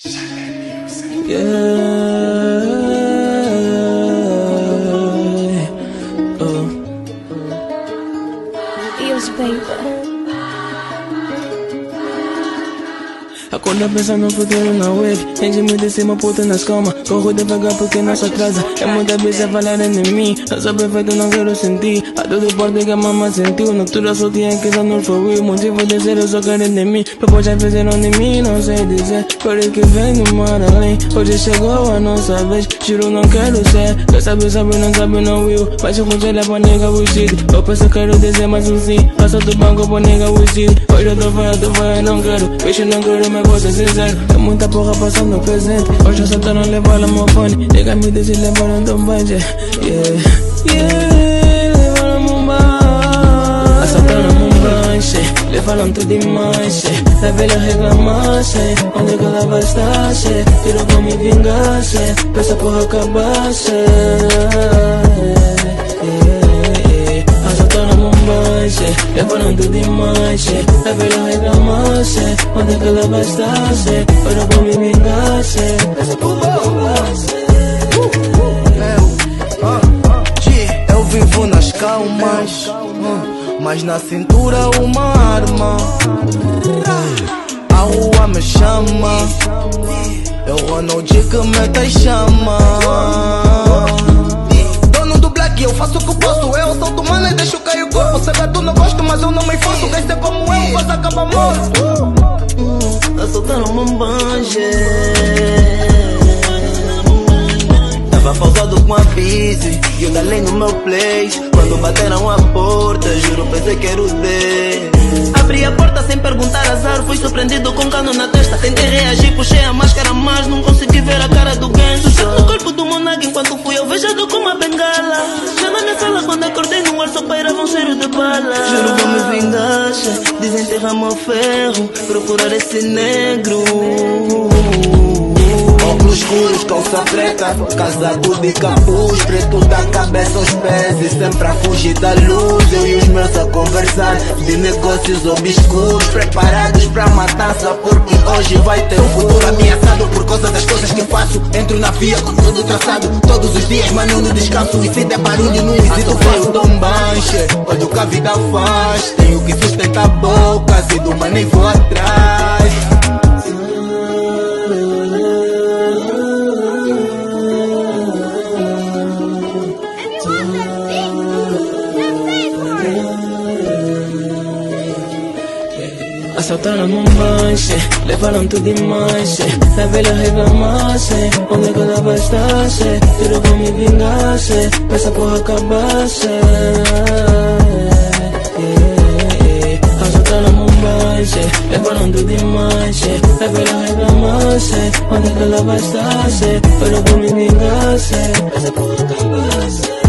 Yeah. Ears, baby. Acorda pensando no futuro na wave. Enche-me de cima, puta nas calma. Corro devagar porque não se atrasa. É muita vez a falar em mim. Eu sou perfeito, não quero sentir. A todo porte que a mama sentiu. Noctura só tinha que dar no for real. Motivo de ser, eu só quero de mim. Propôs já fizeram de mim, não sei dizer. Por isso que vem do mar além. Hoje chegou a nossa vez. Juro, não quero ser. Quer saber, não sabe, não will. Mas se conselho é pra nega wishid. Eu penso, quero dizer mais um sim. Passa do banco pra nega wishid. Hoje eu tô fora, não quero. Bicho, não quero, mas vou ser sincero. É muita porra passando no presente. Hoje eu só tô não levar meu fone. Nega me diz e levaram tão bem, yeah, levaram um banho. Assaltaram um banho, levaram tudo demais. Da velha reclamasse, onde que ela vai estar? Tirou pra me vingar, pra essa porra acabasse. Levaram tudo demais, a velha reclamasse, onde que ela vai estar? Ora pra me vingar, essa porra acabasse. Eu vivo nas calmas, mas na cintura uma arma. A rua me chama, é o Ronald que mete e chama. Dono do black, eu faço o que posso. Eu solto mano e deixo cair o corpo. Sagado não gosto, mas eu não me esforço. Quer ser como eu, você acaba morto. Assaltaram um banje. Tava pausado com a busy e eu dalei no meu place. Quando bateram a porta, juro pensei que era o D. Abri a porta sem perguntar azar. Fui surpreendido com um cano na testa. Tentei reagir, puxei a máscara, mas não consegui ver a cara do ganso. No corpo do monarca enquanto fui alvejado com uma bengala. Já na minha sala quando acordei no ar só pairava um cheiro de bala. Juro vou me vingar, desenterrar meu ferro, procurar esse negro. Óculos escuros, calça preta, casaco de capuz, preto da cabeça aos pés e sempre a fugir da luz. Eu e os meus a conversar de negócios obscuros, preparados pra matança porque hoje vai ter um futuro ameaçado por causa das coisas que faço. Entro na via com tudo traçado, todos os dias mano no descanso. E se der barulho no hesito veio tão banche. Olha o que a vida faz, tenho que sustentar a boca, se do mano nem vou atrás. Assaltaram um banche, levaram tudo demais. Da velha reclamasse, onde que ela vai estar? Tirou pra me vingar, pra essa porra acabasse. Assaltaram um banche, levaram tudo demais. Da velha reclamasse, onde que ela vai estar? Tirou pra me vingar, pra essa porra acabasse.